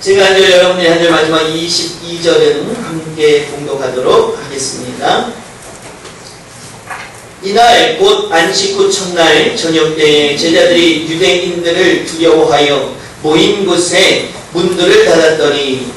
제가 한 절, 여러분이 한 절, 마지막 22절은 함께 봉독하도록 하겠습니다. 이날 곧 안식 후 첫날 저녁때에 제자들이 유대인들을 두려워하여 모인 곳에 문들을 닫았더니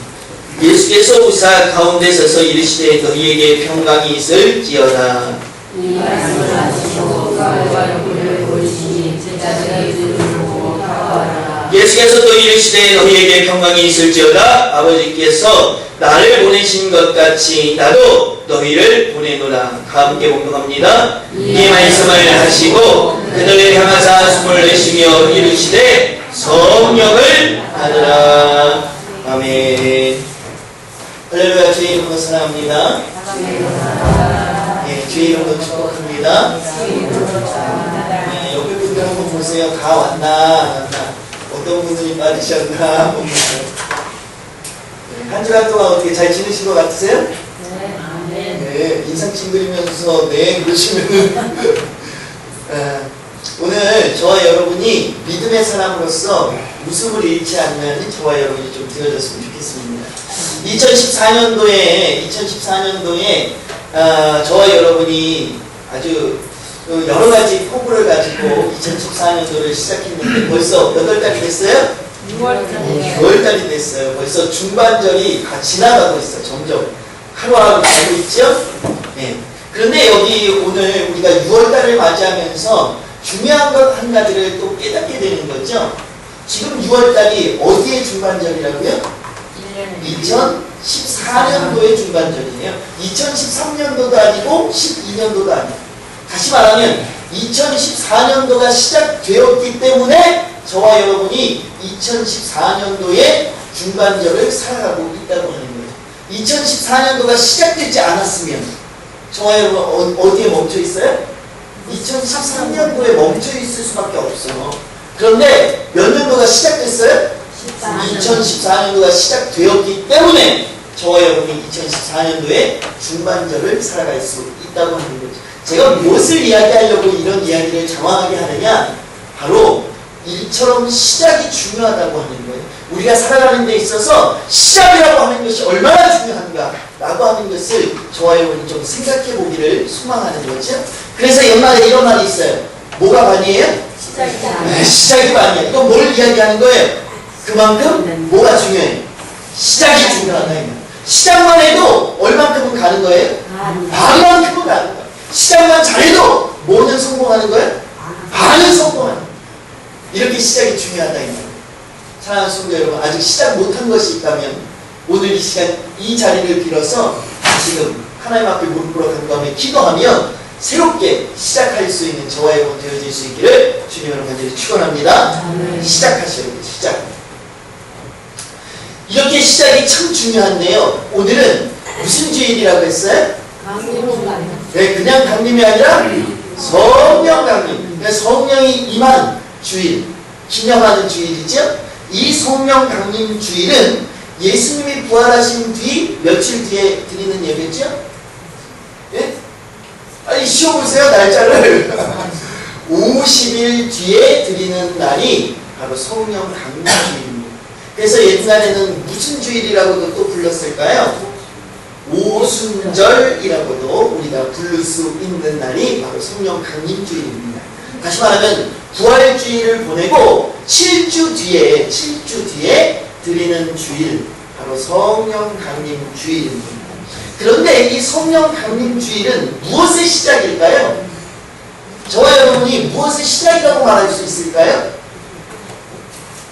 예수께서 우사 가운데 서서 이르시되 너희에게 평강이 있을지어다. 이 말씀을 하시고 가을과 연불을 보이시니 제자들의 눈을 보고 다가와라. 예수께서 또 이르시되 너희에게 평강이 있을지어다. 아버지께서 나를 보내신 것 같이 나도 너희를 보내노라. 함께 봉독합니다. 이 말씀을 하시고 그들을 향하사 숨을 내쉬며 이르시되 성령을 받으라. 아멘. 할렐루야. 주의 이름으로 사랑합니다. 네, 주의 이름으로 축복합니다. 네, 옆에 분들 한번 보세요. 다 왔나 안 왔나, 어떤 분들이 빠지셨나 한번 보세요. 한 주간 동안 어떻게 잘 지내신 것 같으세요? 네, 인상 찡그리면서 네 그러시면은 오늘 저와 여러분이 믿음의 사람으로서 웃음을 잃지 않는 저와 여러분이 좀 되어졌으면 좋겠습니다. 2014년도에 저와 여러분이 아주 여러 가지 포부를 가지고 2014년도를 시작했는데 벌써 몇 달이 됐어요? 6월달이 됐어요. 벌써 중반절이 다 지나가고 있어요. 점점 하루하루 가고 있죠? 네. 그런데 여기 오늘 우리가 6월달을 맞이하면서 중요한 것 한 가지를 또 깨닫게 되는 거죠. 지금 6월달이 어디의 중반절이라고요? 2014년도의 중반절이에요. 2013년도도 아니고 12년도도 아니고, 다시 말하면 2014년도가 시작되었기 때문에 저와 여러분이 2014년도의 중반절을 살아가고 있다고 하는 거예요. 2014년도가 시작되지 않았으면 저와 여러분 어디에 멈춰 있어요? 2013년도에 멈춰 있을 수밖에 없어요. 그런데 몇 년도가 시작됐어요? 2014년도가 시작되었기 때문에 저와 여러분이 2014년도에 중반절을 살아갈 수 있다고 하는 거죠. 제가 무엇을 이야기하려고 이런 이야기를 장황하게 하느냐, 바로 일처럼 시작이 중요하다고 하는 거예요. 우리가 살아가는 데 있어서 시작이라고 하는 것이 얼마나 중요한가 라고 하는 것을 저와 여러분이 좀 생각해 보기를 소망하는 거죠. 그래서 옛말에 이런 말이 있어요. 뭐가 반이에요? 네, 시작이 반이에요. 이건 뭘 이야기하는 거예요? 그만큼 뭐가 중요해요? 시작이 중요하다. 시작만 해도 얼만큼은 가는 거예요? 반만큼은 가는 거예요. 시작만 잘해도 뭐는 성공하는 거예요? 반은 성공하는 거예요. 이렇게 시작이 중요하다. 사랑하는 성도 여러분, 아직 시작 못한 것이 있다면 오늘 이 시간 이 자리를 빌어서 지금 하나님 앞에 무릎 꿇어 간구하며 기도하며 새롭게 시작할 수 있는 저와 여러분 되어질 수 있기를 주님으로 간절히 축원합니다. 시작하셔야 돼요. 시작. 이렇게 시작이 참 중요한데요. 오늘은 무슨 주일이라고 했어요? 네, 그냥 강림이 아니라 성령 강림. 그러니까 성령이 임한 주일, 기념하는 주일이죠. 이 성령 강림 주일은 예수님이 부활하신 뒤 며칠 뒤에 드리는 예배죠? 예? 아니 쉬어보세요. 날짜를 50일 뒤에 드리는 날이 바로 성령 강림 주일입니다. 그래서 옛날에는 무슨 주일이라고도 또 불렀을까요? 오순절이라고도 우리가 부를 수 있는 날이 바로 성령 강림 주일입니다. 다시 말하면 부활주일을 보내고 7주 뒤에 드리는 주일, 바로 성령 강림 주일입니다. 그런데 이 성령 강림 주일은 무엇의 시작일까요? 저와 여러분이 무엇의 시작이라고 말할 수 있을까요?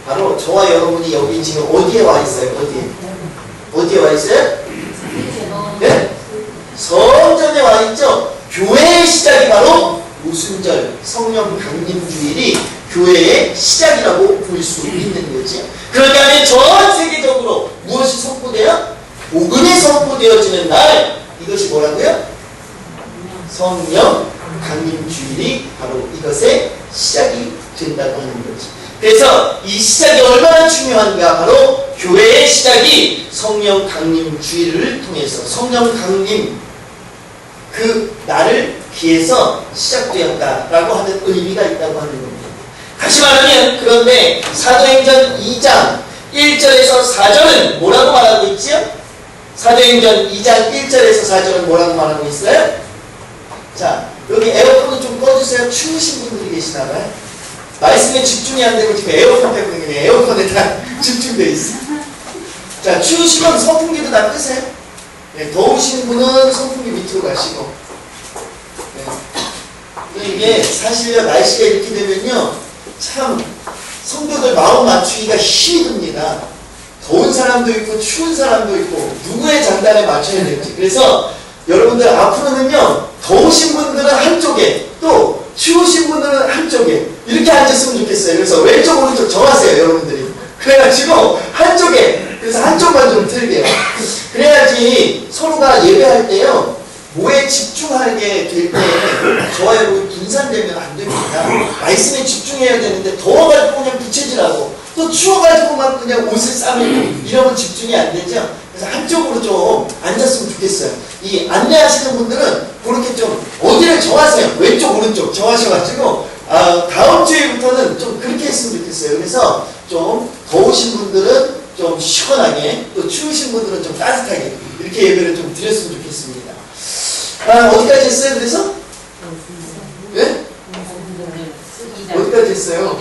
바로 저와 여러분이 여기 지금 어디에 와 있어요? 어디에 와 있어요? 네? 성전에 와 있죠? 교회의 시작이 바로 오순절, 성령 강림 주일이 교회의 시작이라고 볼 수 있는 거지. 그러니까 전 세계적으로 무엇이 선포돼요? 복음이 선포되어지는 날, 이것이 뭐라고요? 성령 강림 주일이 바로 이것의 시작이 된다고 하는 거지. 그래서 이 시작이 얼마나 중요한가, 바로 교회의 시작이 성령 강림 주일을 통해서 성령 강림 그 날을 기해서 시작되었다라고 하는 의미가 있다고 하는 겁니다. 다시 말하면, 그런데 사도행전 2장 1절에서 4절은 뭐라고 말하고 있지요? 사도행전 2장 1절에서 4절은 뭐라고 말하고 있어요? 자, 여기 에어컨을 좀 꺼주세요. 추우신 분들이 계시나봐요. 말씀에 집중이 안 되고 지금 에어컨 때문에 그냥 에어컨에 다 집중돼 있어. 자, 추우시면 선풍기도 다 끄세요. 네, 더우신 분은 선풍기 밑으로 가시고. 네. 이게 사실요, 날씨가 이렇게 되면요, 참 성도들 마음 맞추기가 힘이 듭니다. 더운 사람도 있고 추운 사람도 있고 누구의 장단에 맞춰야 될지. 그래서 여러분들 앞으로는요, 더우신 분들은 한쪽에, 또 추우신 분들은 한쪽에 이렇게 앉았으면 좋겠어요. 그래서 왼쪽 오른쪽 정하세요, 여러분들이. 그래가지고 한쪽에, 그래서 한쪽만 좀 틀게요. 그래야지 서로가 예배할 때요, 뭐에 집중하게 될 때 저와 여러분 분산되면 안 됩니다. 말씀에 집중해야 되는데 더워가지고 그냥 부채질하고 또 추워가지고만 그냥 옷을 싸매고 이러면 집중이 안 되죠. 그래서 한쪽으로 좀 앉았으면 좋겠어요. 이 안내하시는 분들은 그렇게 좀 어디를 정하세요. 왼쪽 오른쪽 정하셔가지고 다음 주에부터는 좀 그렇게 했으면 좋겠어요. 그래서 좀 더우신 분들은 좀 시원하게, 또 추우신 분들은 좀 따뜻하게 이렇게 예배를 좀 드렸으면 좋겠습니다. 어디까지 했어요? 그래서? 네? 어디까지 했어요?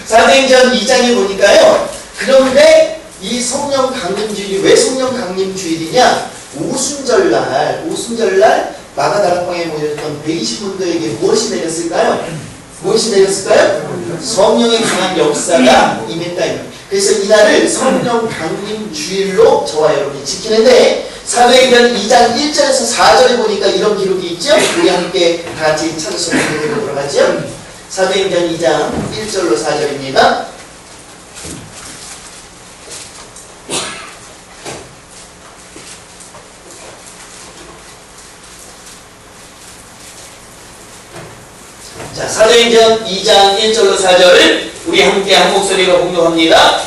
사도행전 2장에 보니까요. 그런데 이 성령 강림주일이 왜 성령 강림주일이냐? 오순절날 마가다락방에 모였던 120분들에게 무엇이 내렸을까요? 무엇이 내렸을까요? 성령의 강한 역사가 임했다. 그래서 이날을 성령 강림 주일로 저와 여러분이 지키는데, 사도행전 2장 1절에서 4절에 보니까 이런 기록이 있죠? 우리 함께 다 같이 찾아서 보도록 하죠. 사도행전 2장 1절로 4절입니다. 자, 사도행전 2장 1절로 4절을 우리 함께 한 목소리로 공독합니다.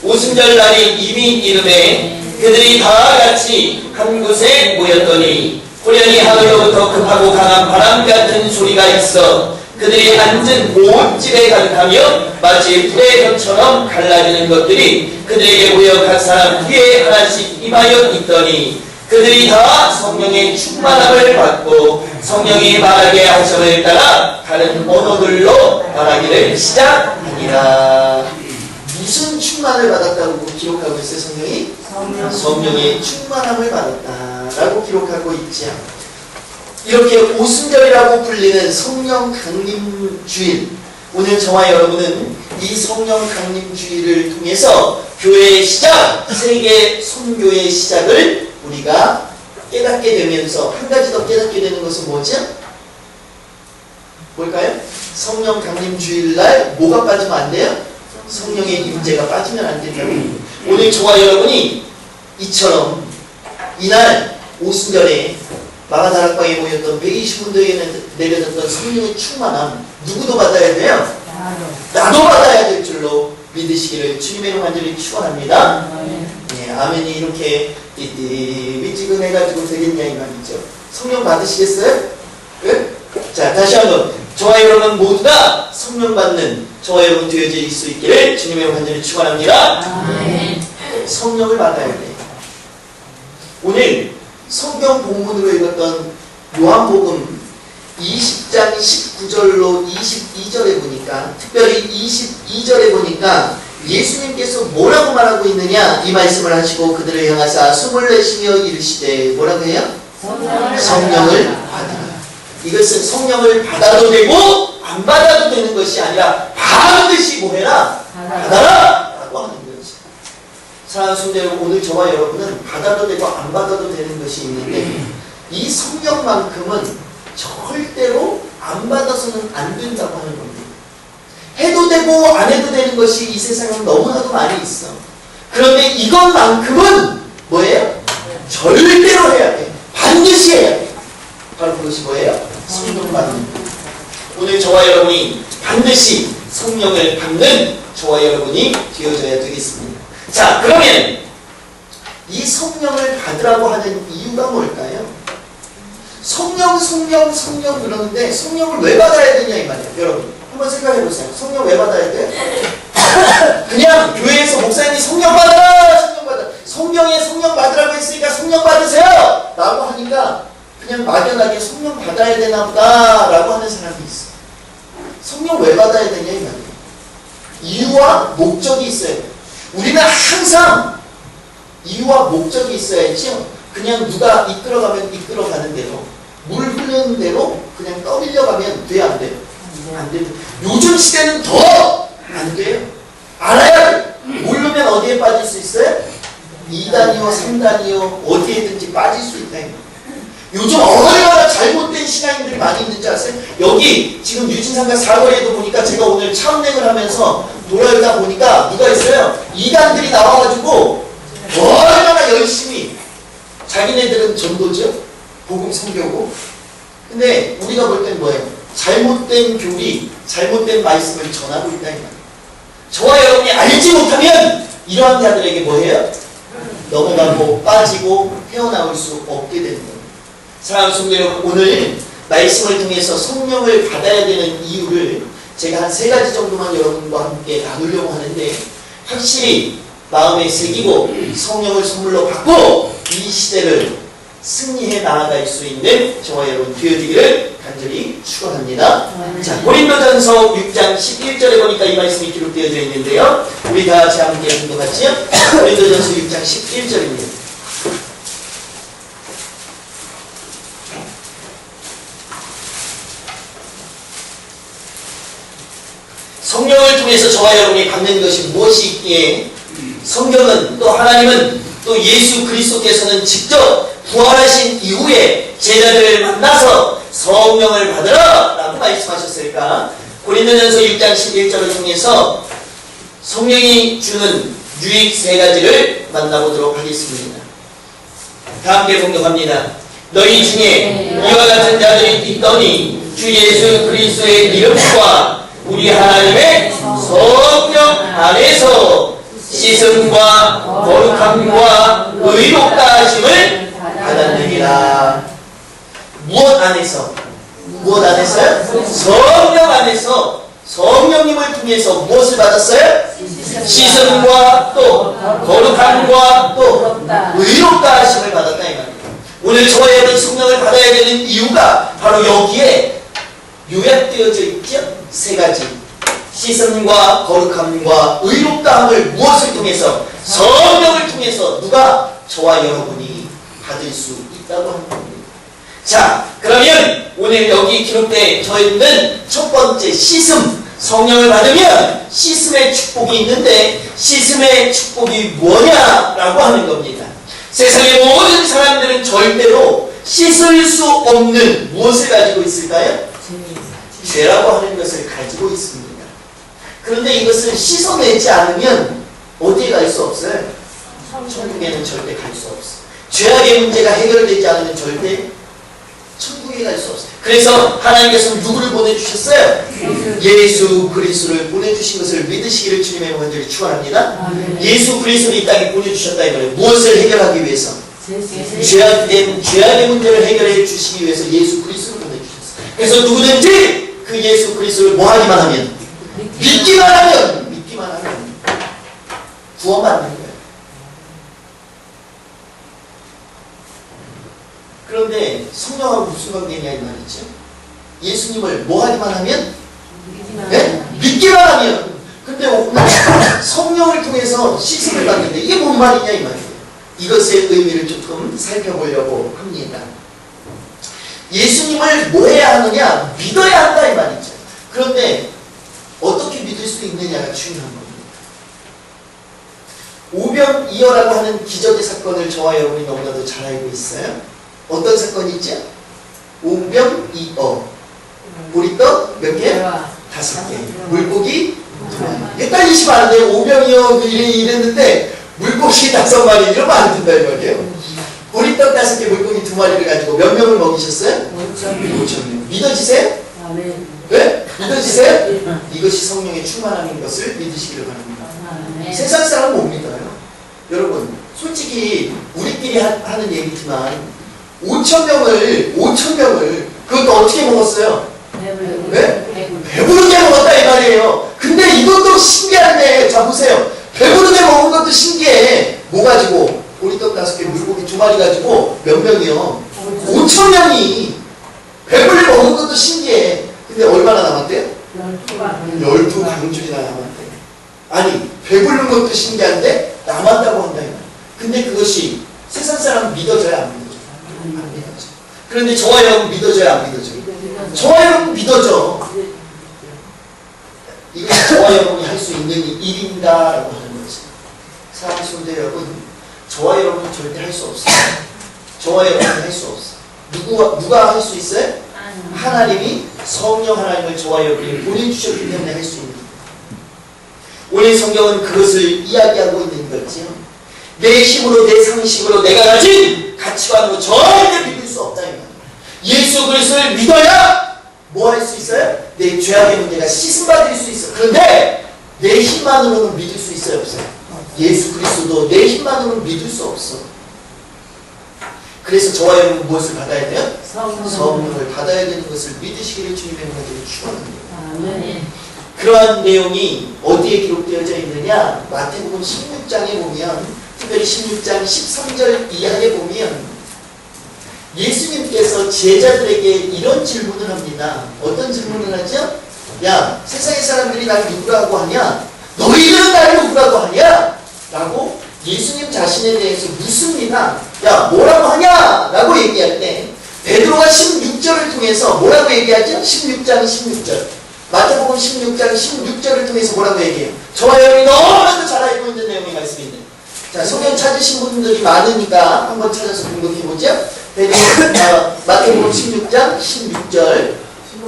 오순절 날이 이미 이름에 그들이 다 같이 한 곳에 모였더니 호련히 하늘로부터 급하고 강한 바람 같은 소리가 있어 그들이 앉은 온 집에 가득하며 마치 불의 혀처럼 갈라지는 것들이 그들에게 모여 각 사람 귀에 하나씩 임하여 있더니 그들이 다 성령의 충만함을 받고 성령이 말하게 하심을 따라 다른 언어들로 말하기를 시작하니라. 무슨 충만을 받았다고 기록하고 있어요? 성령이? 성령의 충만함을 받았다라고 기록하고 있죠. 이렇게 오순절이라고 불리는 성령 강림 주일, 오늘 저와 여러분은 이 성령 강림 주일을 통해서 교회의 시작, 세계 선교의 시작을 우리가 깨닫게 되면서 한 가지 더 깨닫게 되는 것은 뭐죠? 뭘까요? 성령 강림 주일날 뭐가 빠지면 안 돼요? 성령의 임재가 빠지면 안 된다고. 오늘 저와 여러분이 이처럼 이날 오순절에 마가다락방에 모였던 120분들에게 내려졌던 성령의 충만함, 누구도 받아야 돼요? 나도 받아야 될 줄로 믿으시기를 주님의 간절히 축원합니다. 네, 아멘이 이렇게 띠띠미지근해가지고 되겠냐 이 말이죠. 성령 받으시겠어요? 네? 자, 다시 한번 저와 여러분 모두 다 성령 받는 저와 여러분 되어질 수 있기를 주님의 간절히 축원합니다. 성령을 받아야 돼. 오늘 성경 본문으로 읽었던 요한복음 20장 19절로 22절에 보니까, 특별히 22절에 보니까 예수님께서 뭐라고 말하고 있느냐, 이 말씀을 하시고 그들을 향하사 숨을 내쉬며 이르시되 뭐라고 해요? 성령을 받으라. 이것은 성령을 받아도 되고 안 받아도 되는 것이 아니라 반드시 뭐해라? 받아라! 라고 하는 거지. 사랑하는 성도 여러분, 오늘 저와 여러분은 받아도 되고 안 받아도 되는 것이 있는데 이 성령만큼은 절대로 안 받아서는 안 된다고 하는 겁니다. 해도 되고 안 해도 되는 것이 이 세상에 너무나도 많이 있어. 그런데 이것만큼은 뭐예요? 절대로 해야 돼. 반드시 해야 돼. 바로 그것이 뭐예요? 성령 받는 것. 오늘 저와 여러분이 반드시 성령을 받는 저와 여러분이 되어져야 되겠습니다. 자, 그러면 이 성령을 받으라고 하는 이유가 뭘까요? 성령 그러는데 성령을 왜 받아야 되냐 이 말이에요. 여러분 한번 생각해 보세요. 성령 왜 받아야 돼? 그냥 성령 왜 받아야 되냐 이 말이에요. 이유와 목적이 있어야 돼요. 우리는 항상 이유와 목적이 있어야지요. 그냥 누가 이끌어가면 이끌어가는 대로, 물 흐르는 대로 그냥 떠밀려가면 돼요, 안 돼요? 안 돼요. 요즘 시대는 더 안 돼요. 알아야 돼요. 모르면 어디에 빠질 수 있어요? 2단이요 3단이요 어디에든지 빠질 수 있다. 요즘 얼마나 잘못된 신앙인들이 많이 있는지 아세요? 여기 지금 유진상가 사거리에도 보니까 제가 오늘 차 운행을 하면서 돌아오다 보니까 누가 있어요? 2단들이 나와가지고 얼마나 열심히, 자기네들은 전도죠? 복음 선교고. 근데 우리가 볼 땐 뭐예요? 잘못된 교리, 잘못된 말씀을 전하고 있다 이 말이에요. 저와 여러분이 알지 못하면 이러한 자들에게 뭐예요? 넘어가고 빠지고 헤어나올 수 없게 되는 겁니다. 사랑하는 성도 여러분, 오늘 말씀을 통해서 성령을 받아야 되는 이유를 제가 한 3가지 정도만 여러분과 함께 나누려고 하는데, 확실히 마음에 새기고 성령을 선물로 받고 이 시대를 승리해 나아갈 수 있는 저와 여러분 되어지기를 간절히 축원합니다. 자, 고린도전서 6장 11절에 보니까 이 말씀이 기록되어져 있는데요. 우리 다 같이 함께 공독하지요. 고린도전서 6장 11절입니다. 성령을 통해서 저와 여러분이 받는 것이 무엇이 있기에, 성경은 또 하나님은 또 예수 그리스도께서는 직접 부활하신 이후에 제자들을 만나서 성령을 받으라 라고 말씀하셨을까? 고린도전서 6장 11절을 통해서 성령이 주는 유익 3가지를 만나보도록 하겠습니다. 다 함께 공독합니다. 너희 중에 이와 같은 자들이 있더니 주 예수 그리스도의 이름과 우리 하나님의 성령 안에서 씻음과 거룩함과 의롭다 하심을 받았느니라. 무엇 안에서? 무엇 안에서요? 성령 안에서 성령님을 통해서 무엇을 받았어요? 씻음과 또 거룩함과 또 의롭다 하심을 받았다 이 말이에요. 오늘 저와 여러분 성령을 받아야 되는 이유가 바로 여기에 요약되어져 있죠? 3가지. 씻음과 거룩함과 의롭다함을 무엇을 통해서? 성령을 통해서 누가? 저와 여러분이 받을 수 있다고 하는 겁니다. 자, 그러면 오늘 여기 기록되어 있는 첫 번째 씻음, 성령을 받으면 씻음의 축복이 있는데, 씻음의 축복이 뭐냐라고 하는 겁니다. 세상의 모든 사람들은 절대로 씻을 수 없는 무엇을 가지고 있을까요? 죄라고 하는 것을 가지고 있습니다. 그런데 이것을 씻어내지 않으면 어디에 갈 수 없어요? 천국에는 절대 갈 수 없어요. 죄악의 문제가 해결되지 않으면 절대 천국에 갈 수 없어요. 그래서 하나님께서는 누구를 보내주셨어요? 예수 그리스도를 보내주신 것을 믿으시기를 주님의 간절히 축원합니다. 예수 그리스도를 이 땅에 보내주셨다 이 말이에요. 무엇을 해결하기 위해서? 죄악의 문제를 해결해 주시기 위해서 예수 그리스도를 보내주셨어요. 그래서 누구든지 그 예수 그리스도를 뭐 하기만 하면? 믿기만 하면 구원받는 거예요. 그런데 성령하고 무슨 관계냐 이 말이죠. 예수님을 뭐 하기만 하면? 네? 믿기만 하면. 근데 성령을 통해서 씻음을 받는데 이게 뭔 말이냐 이 말이에요. 이것의 의미를 조금 살펴보려고 합니다. 예수님을 뭐 해야 하느냐? 믿어야 한다 이 말이죠. 그런데 어떻게 믿을 수 있느냐가 중요한 겁니다. 오병이어라고 하는 기적의 사건을 저와 여러분이 너무나도 잘 알고 있어요. 어떤 사건이 있죠? 오병이어. 보리떡 몇 개? 5개. 물고기 2마리. 헷갈리시면 안 돼요. 오병이어 이랬는데 물고기 5마리 이러면 안 된다 이 말이에요. 보리떡 5개, 물고기 2마리를 가지고 몇 명을 먹이셨어요? 5,000명. 믿어지세요? 네? 믿어지세요? 이것이 성령의 충만함인 것을 믿으시기를 바랍니다. 세상 사람은 못 믿어요. 여러분, 솔직히 우리끼리 하는 얘기지만 5,000명을 그것도 어떻게 먹었어요? 네? 배부르게 먹었다 이 말이에요. 근데 이것도 신기한데, 자 보세요. 배부르게 먹은 것도 신기해. 뭐 가지고? 보리떡 5개, 물고기 2마리 가지고 몇 명이요? 5,000명이 배불리 먹은 것도 신기해. 근데 얼마나 남았대요? 12 강줄이나 남았대. 아니, 배부른 것도 신기한데 남았다고 한다. 근데 그것이 세상 사람 믿어져야 안 믿어져? 안 믿어져. 그런데 저와 여러분 믿어져야 안 믿어져? 저와 여러분 믿어져. 이것이 저와 여러분이 할 수 있는 일인가라고 하는 거지. 사랑하는 성도 여러분, 저와 여러분은 절대 할 수 없어요. 저와 여러분은 할 수 없어. 누가 할 수 있어요? 하나님이, 성령 하나님을 저와 여러분이 보내주셨기 때문에 할 수 있는 거예요. 오늘 성경은 그것을 이야기하고 있는 거지요. 내 힘으로, 내 상식으로 내가 가진 가치관으로 절대 믿을 수 없다. 예수 그리스도를 믿어야 뭐 할 수 있어요? 내 죄악의 문제가 씻음받을 수 있어. 그런데 내 힘만으로는 믿을 수 있어요? 없어요? 예수 그리스도도 내 힘만으로는 믿을 수 없어. 그래서 저와 여러분 무엇을 받아야 돼요? 성령을 받아야 되는 것을 믿으시기를 주님의 이름으로 축원합니다. 그러한 내용이 어디에 기록되어져 있느냐? 마태복음 16장에 보면, 특별히 16장 13절 이하에 보면 예수님께서 제자들에게 이런 질문을 합니다. 어떤 질문을 하죠? 야, 세상의 사람들이 날 누구라고 하냐? 너희들은 날 누구라고 하냐? 라고 예수님 자신에 대해서 묻습니다. 야, 뭐라고 하냐? 라고 얘기할 때 베드로가 16절을 통해서 뭐라고 얘기하죠? 16장 16절. 마태복음 16장 16절을 통해서 뭐라고 얘기해요? 저와 여러분이 너무나도 잘 알고 있는 내용의 말씀인데, 자, 성경 찾으신 분들이 많으니까 한번 찾아서 공독해보죠. 마태복음 16장 16절.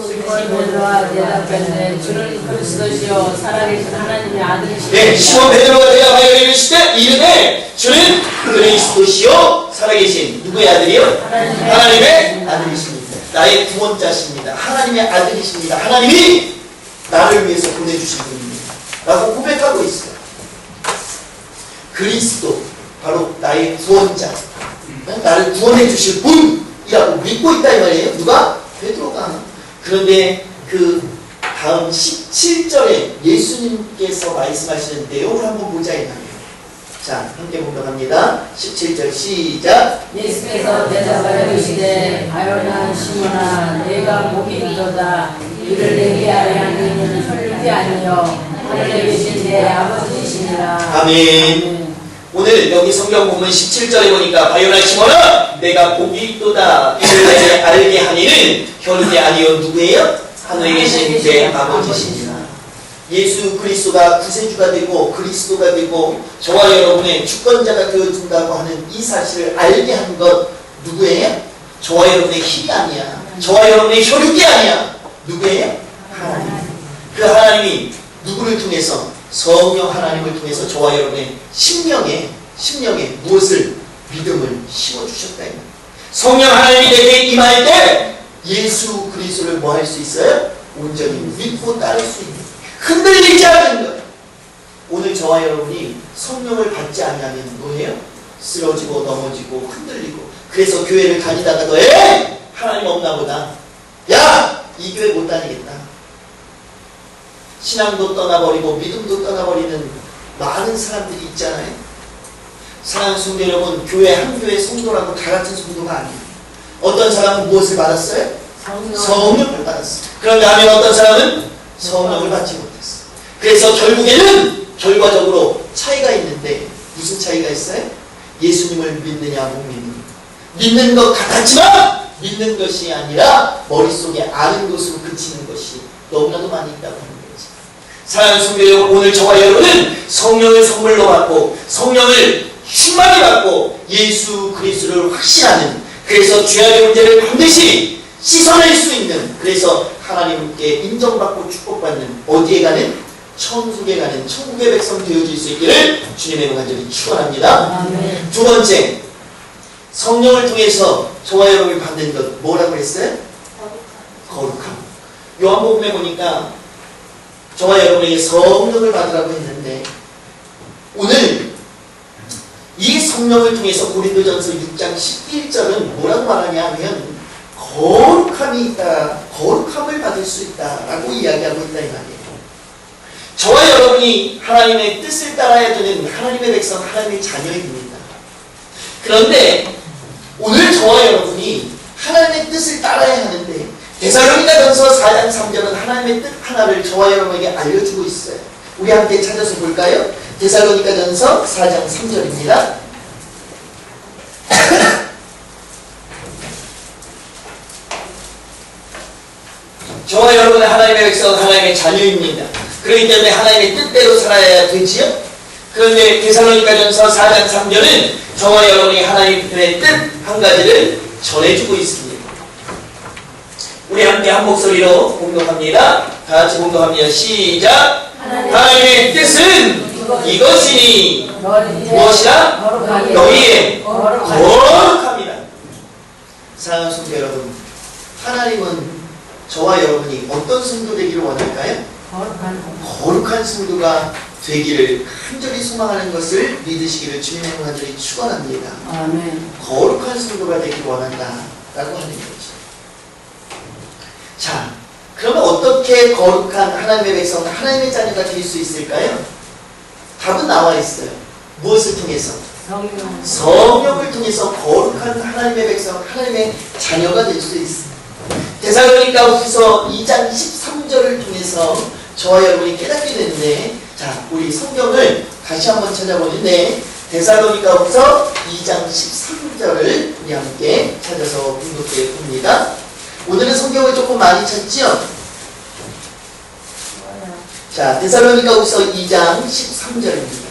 베드로가 대답하되 주는 그리스도시요 살아계신 하나님의 아들이시니. 네, 시몬 베드로가 대답하여 이르시되 이르되 주는 그리스도시요 살아계신 누구의 아들이요? 하나님의 아들이십니다. 나의 구원자십니다. 하나님의 아들이십니다. 하나님이 나를 위해서 보내주신 분입니다. 라고 고백하고 있어요. 그리스도, 바로 나의 구원자, 나를 구원해 주실 분이라고 믿고 있다 이 말이에요. 누가? 베드로가. 그런데 그 다음 17절에 예수님께서 말씀하시는 내용을 한번 보자 이 말이에요. 자, 함께 공독합니다. 17절 시작. 예수께서 대답하여 이르시되 가요나 시몬아 내가 복이 있도다. 이를 내게 하려 하는 이는 혈육이 아니요 하늘에 계신 내 아버지시니라. 아멘. 오늘 여기 성경 보면 17절에 보니까 바요나 시몬아 내가 복이 있도다. 이를 내게 알게 하니는 혈육이 아니요 누구예요? 하늘에 계신 내 아버지시니라. 예수 그리스도가 구세주가 되고 그리스도가 되고 저와 여러분의 주권자가 되어준다고 하는 이 사실을 알게 한 것 누구예요? 저와 여러분의 힘이 아니야. 저와 여러분의 혈육이 아니야. 누구예요? 하나님. 그 하나님이 누구를 통해서? 성령 하나님을 통해서 저와 여러분의 심령에 무엇을? 믿음을 심어주셨다. 성령 하나님이 내게 임할 때 예수 그리스도를 뭐 할 수 있어요? 온전히 믿고 따를 수 있는, 흔들리지 않는 거예요. 오늘 저와 여러분이 성령을 받지 않으면 뭐예요? 쓰러지고 넘어지고 흔들리고, 그래서 교회를 다니다가도 에이! 하나님 없나 보다. 야! 이 교회 못 다니겠다. 신앙도 떠나버리고 믿음도 떠나버리는 많은 사람들이 있잖아요. 사랑하는 성도 여러분, 교회 한 교회 성도라고 다 같은 성도가 아니에요. 어떤 사람은 무엇을 받았어요? 성령을 받았어요. 그런데 하면 어떤 사람은 성령을 받지 못했어요. 그래서 결국에는 결과적으로 차이가 있는데, 무슨 차이가 있어요? 예수님을 믿느냐 못 믿느냐. 믿는 것 같았지만 믿는 것이 아니라 머릿속에 아는 것으로 그치는 것이 너무나도 많이 있다고 하는 거죠. 사랑하는 성도 여러분, 오늘 저와 여러분은 성령을 선물로 받고 성령을 충만히 받고 예수 그리스도를 확신하는, 그래서 죄악의 문제를 반드시 씻어낼 수 있는, 그래서 하나님께 인정받고 축복받는, 어디에 가는? 천국에 가는 천국의 백성 되어질 수 있기를 주님의 간절히 축원합니다. 아멘. 두 번째, 성령을 통해서 저와 여러분이 받는 것 뭐라고 했어요? 거룩함. 요한복음에 보니까 저와 여러분에게 성령을 받으라고 했는데, 오늘 이 성령을 통해서 고린도전서 6장 11절은 뭐라고 말하냐 하면 거룩함이 있다, 거룩함을 받을 수 있다라고 이야기하고 있다 이 말이에요. 저와 여러분이 하나님의 뜻을 따라야 되는 하나님의 백성, 하나님의 자녀입니다. 그런데 오늘 저와 여러분이 하나님의 뜻을 따라야 하는데 데살로니가전서 4장 3절은 하나님의 뜻 하나를 저와 여러분에게 알려주고 있어요. 우리 함께 찾아서 볼까요? 데살로니가전서 4장 3절입니다. 저와 여러분은 하나님의 백성, 하나님의 자녀입니다. 그렇기 때문에 하나님의 뜻대로 살아야 되지요. 그런데 데살로니가전서 4장 3절은 저와 여러분이 하나님의 뜻 한 가지를 전해주고 있습니다. 우리 함께 한 목소리로 공동합니다. 다 같이 공동합니다. 시작! 하나님의 뜻은 이것이니 무엇이라? 너희의 거룩합니다. 사랑하는 성도 여러분, 하나님은 저와 여러분이 어떤 성도 되기를 원할까요? 거룩한 성도가 되기를 간절히 소망하는 것을 믿으시기를 주님의 간절히 축원합니다. 아멘. 거룩한 성도가 되기를 원한다라고 하는 거죠. 자, 그러면 어떻게 거룩한 하나님의 백성, 하나님의 자녀가 될 수 있을까요? 답은 나와 있어요. 무엇을 통해서? 성령을 통해서 거룩한 하나님의 백성, 하나님의 자녀가 될 수 있습니다. 데살로니가후서 2장 13절을 통해서 저와 여러분이 깨닫게 되는데, 자, 우리 성경을 다시 한번 찾아보는데 데살로니가후서 2장 13절을 우리 함께 찾아서 공독해 봅니다. 오늘은 성경을 조금 많이 찾지요? 자, 데살로니가후서 2장 13절입니다.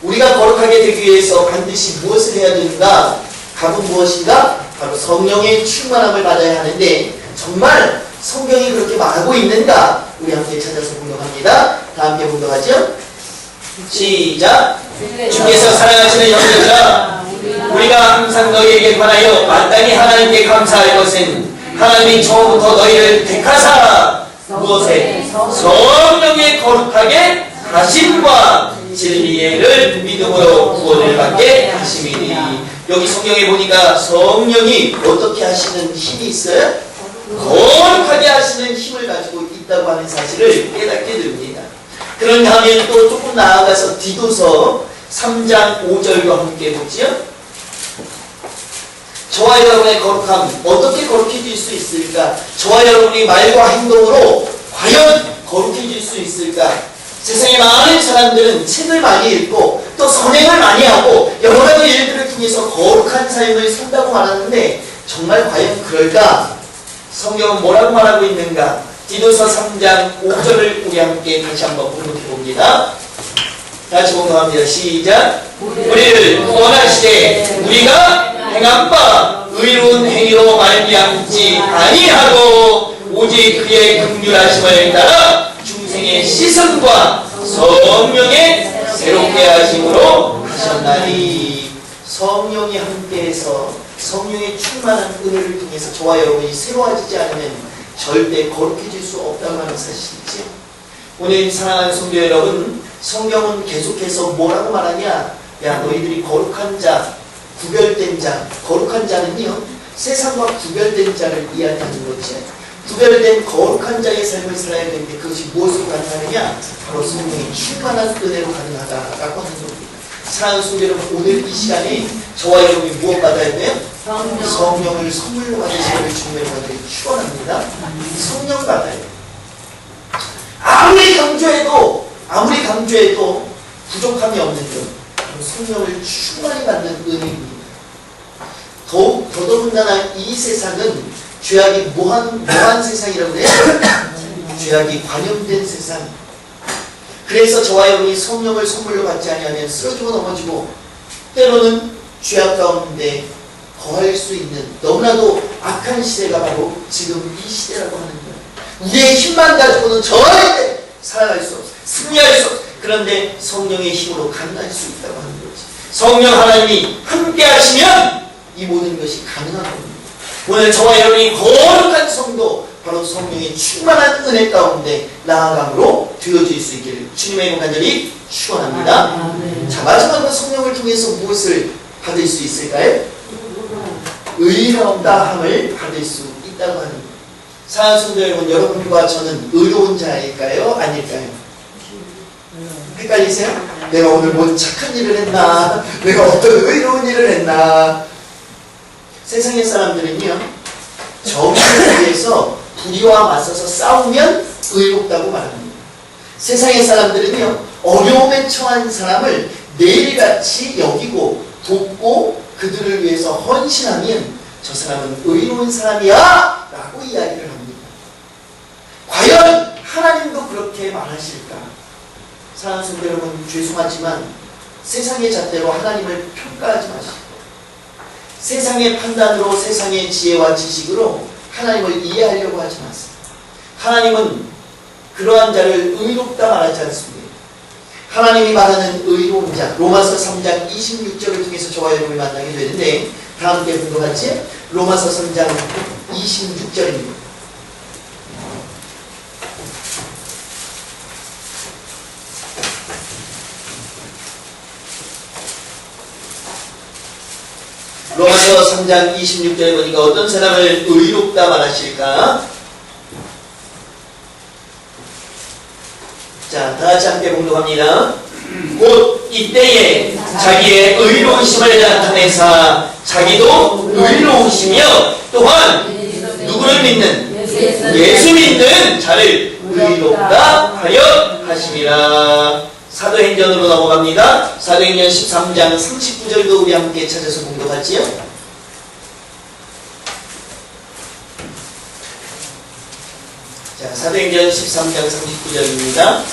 우리가 거룩하게 되기 위해서 반드시 무엇을 해야 되는가? 답은 무엇인가? 바로 성령의 충만함을 받아야 하는데 정말 성경이 그렇게 말하고 있는가? 우리 함께 찾아서 공독합니다. 다 함께 공독하죠? 시작! 주께서 사랑하시는 형제들아, 우리가 항상 너희에게 관하여 마땅히 하나님께 감사할 것은 하나님이 처음부터 너희를 택하사 무엇에? 성령의 거룩하게 하심과 진리를 믿음으로 구원을 받게 하심이니. 여기 성경에 보니까 성령이 어떻게 하시는 힘이 있어요? 거룩하게 하시는 힘을 가지고 있다고 하는 사실을 깨닫게 됩니다. 그런 다음에 또 조금 나아가서 디도서 3장 5절과 함께 보지요. 저와 여러분의 거룩함 어떻게 거룩해질 수 있을까? 저와 여러분의 말과 행동으로 과연 거룩해질 수 있을까? 세상에 많은 사람들은 책을 많이 읽고 또 선행을 많이 하고 여러 가지 일들을 통해서 거룩한 삶을 산다고 말하는데 정말 과연 그럴까? 성경은 뭐라고 말하고 있는가? 디도서 3장 5절을 우리 함께 다시 한번 공독해 봅니다. 다시 공독합니다. 시작! 우리를 구원하시되 우리가 행한 바 의로운 행위로 말미암지 아니하고 오직 그의 긍휼하심을 따라 중생의 씻음과 성령의 새롭게 하심으로 하셨나니. 성령이 함께해서 성령의 충만한 은혜를 통해서 저와 여러분이 새로워지지 않으면 절대 거룩해질 수 없다고 하는 사실이지요. 오늘 사랑하는 성도 여러분, 성경은 계속해서 뭐라고 말하냐? 야, 너희들이 거룩한 자, 구별된 자, 거룩한 자는요 세상과 구별된 자를 이야기하는 거지. 구별된 거룩한 자의 삶을 살아야 되는데 그것이 무엇으로 가능하느냐? 바로 성령의 충만한 은혜로 가능하다라고 하는 겁니다. 사랑하는 성도 여러분, 오늘 이 시간에 저와 여러분이 무엇 받아야 돼요? 성령을 선물로 받으시기를 주님의 이름으로 축원합니다. 성령 받아야 돼요. 아무리 강조해도 부족함이 없는 것. 성령을 충만히 받는 은혜입니다. 더더군다나 이 세상은 죄악이 무한 세상이라고 해요. 죄악이 관영된 세상. 그래서 저와 여러분이 성령을 선물로 받지 아니하면 쓰러지고 넘어지고 때로는 죄악 가운데 거할 수 있는 너무나도 악한 시대가 바로 지금 이 시대라고 하는 거예요. 우리의 힘만 가지고는 절대 살아갈 수 없어요. 승리할 수 없어요. 그런데 성령의 힘으로 가능할 수 있다고 하는 거지. 성령 하나님이 함께 하시면 이 모든 것이 가능한 겁니다. 오늘 저와 여러분이 거룩한 성도, 바로 성령의 충만한 은혜 가운데 나아감으로 되어질 수 있기를 주님의 이름 간절히 축원합니다. 자, 마지막으로 성령을 통해서 무엇을 받을 수 있을까요? 의롭다함을 받을 수 있다고 하는 거예요. 사랑하는 성도 여러분, 여러분과 저는 의로운 자일까요? 아닐까요? 헷갈리세요? 내가 오늘 뭔 착한 일을 했나? 내가 어떤 의로운 일을 했나? 세상의 사람들은요, 정의를 위해서 불의와 맞서서 싸우면 의롭다고 말합니다. 세상의 사람들은요, 어려움에 처한 사람을 매일같이 여기고 돕고 그들을 위해서 헌신하면 저 사람은 의로운 사람이야! 라고 이야기를 합니다. 과연 하나님도 그렇게 말하실까? 사랑하는 성도 여러분, 죄송하지만 세상의 잣대로 하나님을 평가하지 마시고 세상의 판단으로 세상의 지혜와 지식으로 하나님을 이해하려고 하지 마세요. 하나님은 그러한 자를 의롭다 말하지 않습니다. 하나님이 말하는 의로운 자, 로마서 3장 26절을 통해서 저와 여러분이 만나게 되는데 다 함께 공부하지? 로마서 3장 26절입니다. 로마서 3장 26절에 보니까 어떤 사람을 의롭다 말하실까? 자, 다같이 함께 봉독합니다. 곧 이때에 자기의 의로우심을 나타내사 자기도 의로우시며 또한 누구를 믿는 예수 믿는 자를 의롭다 하여 하심이라. 사도행전으로 넘어갑니다. 사도행전 13장 39절도 우리 함께 찾아서 공독하지요. 자, 사도행전 13장 39절입니다.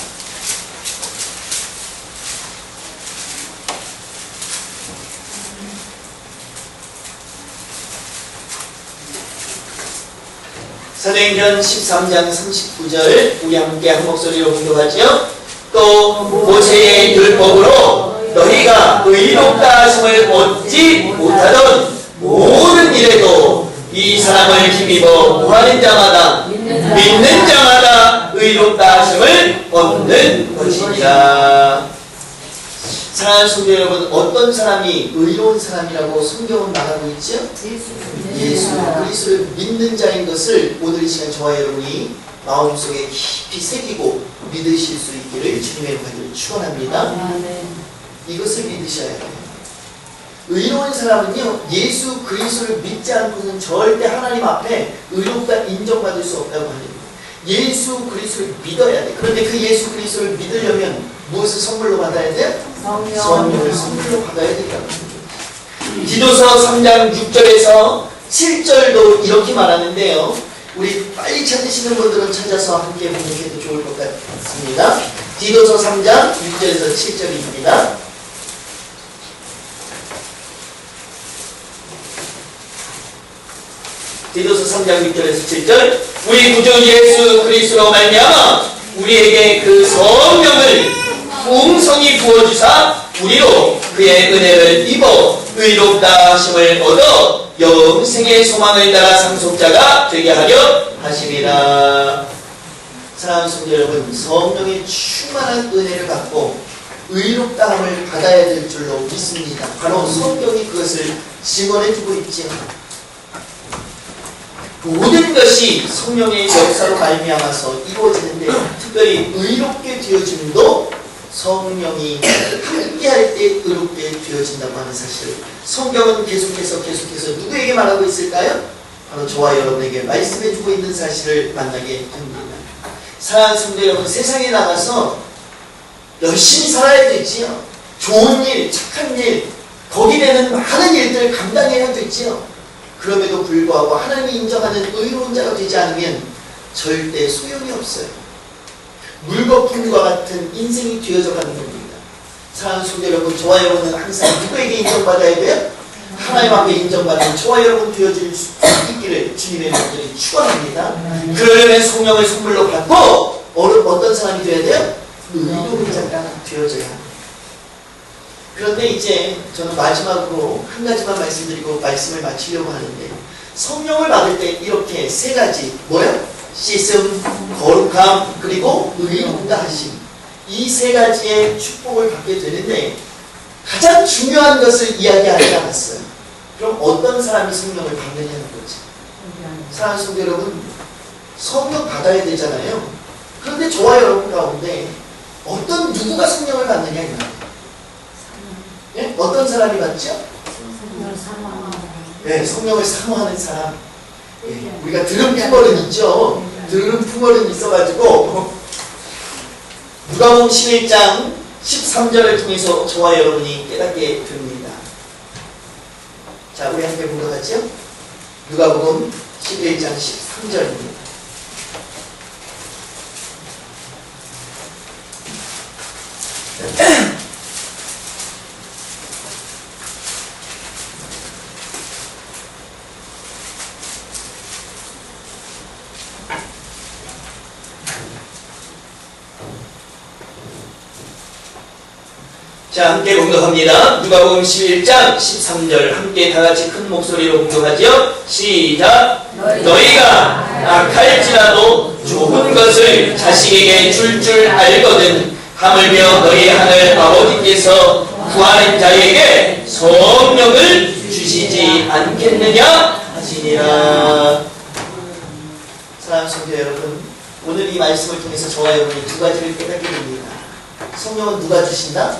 사도행전 13장 39절 우리 함께 한 목소리로 공독하지요. 또 모세의 율법으로 너희가 의롭다 하심을 얻지 못하던 모든 일에도 이 사람을 힘입어 구하는 자마다 믿는 자마다 의롭다 하심을 얻는 것이니라. 사랑하는 성도 여러분, 어떤 사람이 의로운 사람이라고 성경은 말하고 있죠? 예수 그리스도를 믿는 자인 것을 오늘 이 시간 저와 여러분이 마음속에 깊이 새기고 믿으실 수 있기를 주님의 은혜를 축원합니다. 이것을 믿으셔야 돼요. 의로운 사람은요, 예수 그리스도를 믿지 않고는 절대 하나님 앞에 의롭다 인정받을 수 없다고 합니다. 예수 그리스도를 믿어야 돼. 그런데 그 예수 그리스도를 믿으려면 무엇을 선물로 받아야 돼요? 성령을 선물로 받아야 된다고 합니다. 디도서 3장 6절에서 7절도 이렇게 말하는데요. 우리 빨리 찾으시는 분들은 찾아서 함께 공부해도 좋을 것 같습니다. 디도서 3장 6절에서 7절입니다. 디도서 3장 6절에서 7절 우리 구주 예수 그리스도로 말미암아 우리에게 그 성령을 풍성히 부어주사 우리로 그의 은혜를 입어 의롭다 하심을 얻어 영생의 소망을 따라 상속자가 되게 하려 하심이라. 사랑하는 성도 여러분, 성령의 충만한 은혜를 받고 의롭다함을 받아야 될 줄로 믿습니다. 바로 성경이 그것을 증언해주고 있지요. 모든 것이 성령의 역사로 말미암아서 이루어지는데 특별히 의롭게 되어짐도 성령이 함께할 때 의롭게 되어진다고 하는 사실, 성경은 계속해서 누구에게 말하고 있을까요? 바로 저와 여러분에게 말씀해주고 있는 사실을 만나게 됩니다. 사랑하는 성도 여러분, 세상에 나가서 열심히 살아야 되지요. 좋은 일, 착한 일, 거기 되는 많은 일들을 감당해야 되지요. 그럼에도 불구하고 하나님이 인정하는 의로운 자가 되지 않으면 절대 소용이 없어요. 물거품과 같은 인생이 되어져 가는 겁니다. 사랑하는 성도 여러분, 저와 여러분은 항상 누구에게 인정받아야 돼요? 하나님 앞에 인정받는 저와 여러분 되어질 수 있기를 주님의 명절이 축원합니다. 그러려면 성령을 선물로 받고 어떤 사람이 되어야 돼요? 의로운 자가 되어져야 합니다. 그런데 이제 저는 마지막으로 한 가지만 말씀드리고 말씀을 마치려고 하는데, 성령을 받을 때 이렇게 세 가지, 뭐요? 씻음, 거룩함, 그리고 의롭다 하심, 이 세 가지의 축복을 받게 되는데 가장 중요한 것을 이야기하지 않았어요. 그럼 어떤 사람이 성령을 받느냐는 거지. 사랑하는 성도 여러분, 성령 받아야 되잖아요. 그런데 저와 여러분 가운데 어떤 누구가 성령을 받느냐 이 말이에요. 교회는 어떤 사람이 맞죠? 네, 성령을 사모하는 사람. 예, 우리가 들은 품어는 있죠. 들은 품어는 있어가지고 누가복음 11장 13절을 통해서 저와 여러분이 깨닫게 됩니다. 자, 우리 함께 공독하죠? 누가복음 11장 13절입니다. 자, 함께 공독합니다. 누가복음 11장 13절 함께 다같이 큰 목소리로 공독하죠. 시작. 너희가 악할지라도 좋은 것을 자식에게 줄 알거든 하물며 너희 하늘 아버지께서 구하는 자에게 성령을 주시지 않겠느냐 하시니라. 사랑하는 성도 여러분, 오늘 이 말씀을 통해서 저와 여러분이 두 가지를 깨닫게 됩니다. 성령은 누가 주신다?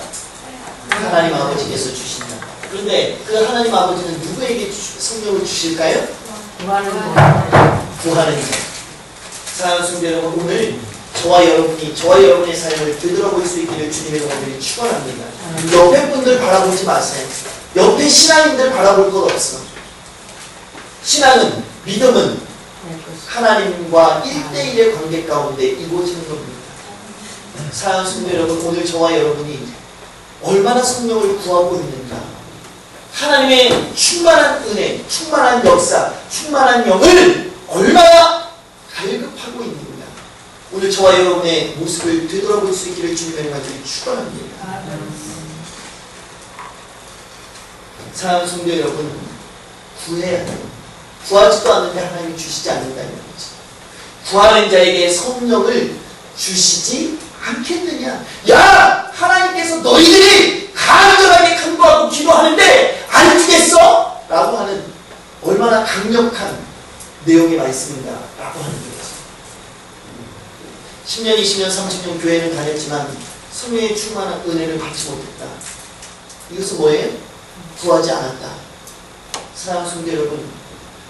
하나님 아버지께서 주신다. 그런데 그 하나님 아버지는 누구에게 성령을 주실까요? 구하는 자. 사랑하는 성도 여러분, 오늘 저와 여러분의 삶을 되돌아볼 수 있기를 주님의 도움을 축원합니다. 옆에 분들 바라보지 마세요. 옆에 신앙인들 바라볼 것 없어. 신앙은, 믿음은 하나님과 1대1의 관계 가운데 이루어지는 겁니다. 사랑하는 성도 여러분, 오늘 저와 여러분이 얼마나 성령을 구하고 있는가, 하나님의 충만한 은혜, 충만한 역사, 충만한 영을 얼마나 갈급하고 있는가, 오늘 저와 여러분의 모습을 되돌아볼 수 있기를 주님의 간절히 축원합니다. 사랑하는 성도 여러분, 구해야 돼요. 구하지도 않는데 하나님이 주시지 않는다는 거지. 구하는 자에게 성령을 주시지 않겠느냐. 야! 하나님께서 너희들이 간절하게 간구하고 기도하는데 안 주겠어? 라고 하는 얼마나 강력한 내용의 말씀인가 라고 하는 거죠. 10년, 20년, 30년 교회는 다녔지만 성령의 충만한 은혜를 받지 못했다. 이것은 뭐예요? 구하지 않았다. 사랑하는 성도 여러분,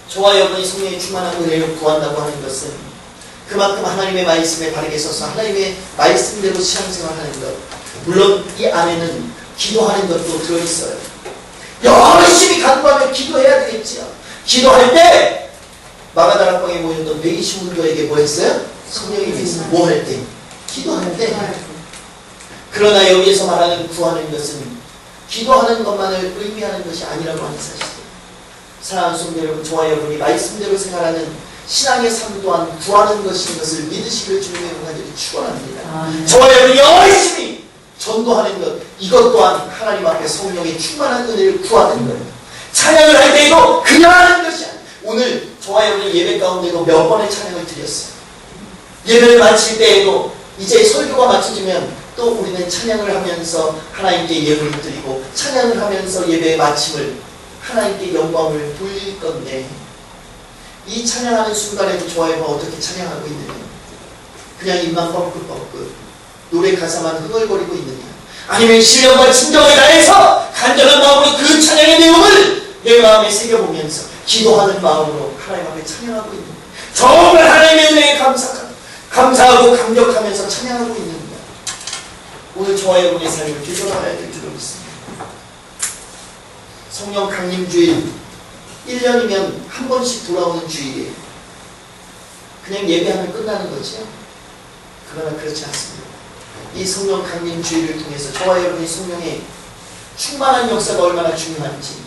저와 여러분이 성령의 충만한 은혜를 구한다고 하는 것은 그만큼 하나님의 말씀에 바르게 서서 하나님의 말씀대로 신앙생활하는 것, 물론 이 안에는 기도하는 것도 들어있어요. 열심히 간구하며 기도해야 되겠지요. 기도할 때 마가다락방에 모였던 120문도에게 뭐 했어요? 성령이 계세요. 뭐 할 때? 기도할 때. 그러나 여기에서 말하는 구하는 것은 기도하는 것만을 의미하는 것이 아니라고 하는 사실이에요. 사랑하는 성도 여러분, 저와 여러분이 말씀대로 생활하는 신앙의 삶 또한 구하는 것인 것을 믿으시길 주님의 간절히 축원합니다. 저와 여러분이 열심히 전도하는 것, 이것 또한 하나님 앞에 성령의 충만한 은혜를 구하는 거예요. 찬양을 할 때에도 그냥 하는 것이 아니에요. 오늘 저와 여러분이 예배 가운데도 몇 번의 찬양을 드렸어요. 예배를 마칠 때에도 이제 설교가 마쳐지면 또 우리는 찬양을 하면서 하나님께 예물을 드리고 찬양을 하면서 예배의 마침을 하나님께 영광을 돌릴 건데, 이 찬양하는 순간에도 저와 여러분 어떻게 찬양하고 있느냐? 그냥 입만 뻐끗뻐끗 노래 가사만 흥얼거리고 있느냐? 아니면 신령과 진정을 다해서 간절한 마음으로 그 찬양의 내용을 내 마음에 새겨보면서 기도하는 마음으로 하나님 앞에 찬양하고 있느냐? 정말 하나님의 은혜에 감사하고 감격하면서 찬양하고 있느냐? 오늘 저와 여러분의 삶을 되돌아봐야 될 줄로 믿습니다. 성령 강림주일 1년이면 한 번씩 돌아오는 주일이에요. 그냥 예배하면 끝나는 거죠. 그러나 그렇지 않습니다. 이 성령 강림 주일을 통해서 저와 여러분이 성령의 충만한 역사가 얼마나 중요한지,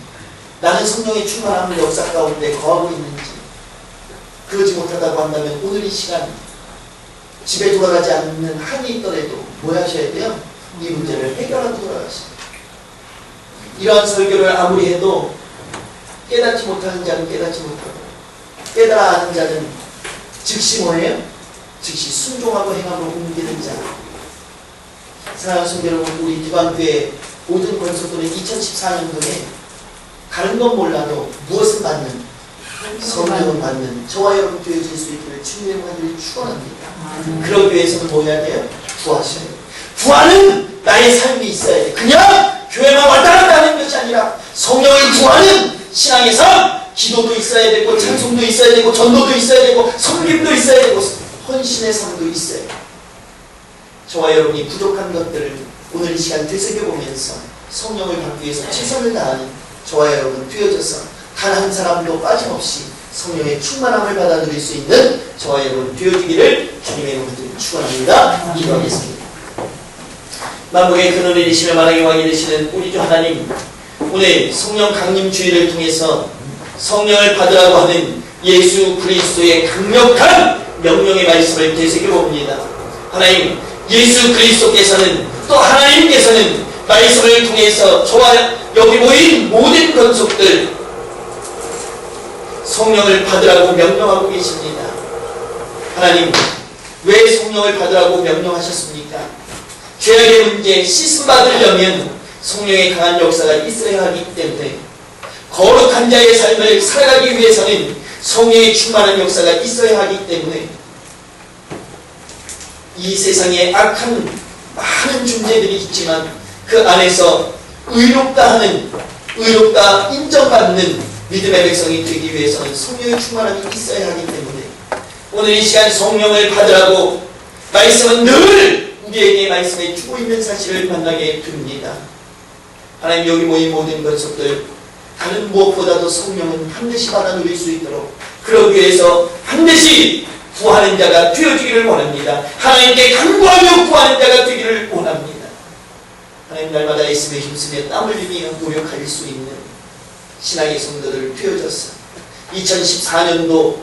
나는 성령의 충만한 역사 가운데 거하고 있는지, 그러지 못하다고 한다면 오늘 이 시간 집에 돌아가지 않는 한이 있더라도 뭐 하셔야 돼요? 이 문제를 해결하고 돌아가시죠. 이러한 설교를 아무리 해도 깨닫지 못하는 자는 깨닫지 못하고, 깨달아 아는 자는 즉시 뭐예요? 즉시 순종하고 행함으로 옮기는 자. 사랑하는 성도 여러분, 우리 기관교회 모든 권속들은 2014년도에 다른 건 몰라도 무엇을 받는? 성령을 받는 저와 여러분 교회질 수 있기를 주님의 간절히 축원합니다. 그런 교회에서는 뭐 해야 돼요? 구하셔야 돼요. 구하는 나의 삶이 있어야 돼. 그냥 교회만 왔다 갔다 하는 아니라 성령을 구하는 신앙의 삶, 기도도 있어야 되고 찬송도 있어야 되고 전도도 있어야 되고 섬김도 있어야 되고 헌신의 삶도 있어야 돼요. 저와 여러분이 부족한 것들을 오늘 이 시간 되새겨보면서 성령을 받기 위해서 최선을 다하는 저와 여러분 되어져서 단 한 사람도 빠짐없이 성령의 충만함을 받아 누릴 수 있는 저와 여러분 되어지기를 주님의 이름으로 축원합니다. 기도하겠습니다. 만국의 근원이 되시며 만왕의 왕이 되시는 우리 주 하나님, 오늘 성령 강림 주의를 통해서 성령을 받으라고 하는 예수 그리스도의 강력한 명령의 말씀을 되새겨봅니다. 하나님, 예수 그리스도께서는 또 하나님께서는 말씀을 통해서 저와 여기 모인 모든 권속들 성령을 받으라고 명령하고 계십니다. 하나님, 왜 성령을 받으라고 명령하셨습니까? 죄악의 문제 씻음받으려면 성령의 강한 역사가 있어야 하기 때문에 거룩한 자의 삶을 살아가기 위해서는 성령의 충만한 역사가 있어야 하기 때문에 이 세상에 악한 많은 존재들이 있지만 그 안에서 의롭다 인정받는 믿음의 백성이 되기 위해서는 성령의 충만함이 있어야 하기 때문에 오늘 이 시간 성령을 받으라고 말씀은 늘 우리에게 말씀해 주고 있는 사실을 만나게 됩니다. 하나님, 여기 모인 모든 권속들 다른 무엇보다도 성령은 반드시 받아 누릴 수 있도록 그러기 위해서 반드시 구하는 자가 되어지기를 원합니다. 하나님께 간구하며 구하는 자가 되기를 원합니다. 하나님, 날마다 예수에 힘쓰며 땀 흘리며 노력할 수 있는 신앙의 성도들 되어져서 2014년도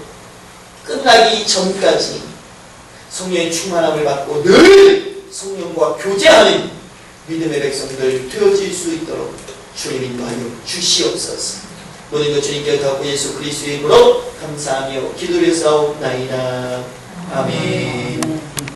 끝나기 전까지 성령의 충만함을 받고 늘 성령과 교제하는 믿음의 백성들 되어질 수 있도록 주님 인도하여 주시옵소서. 모든 것 주님께 덕고 예수 그리스도의 이름으로 감사하며 기도를 사옵나이다. 아멘.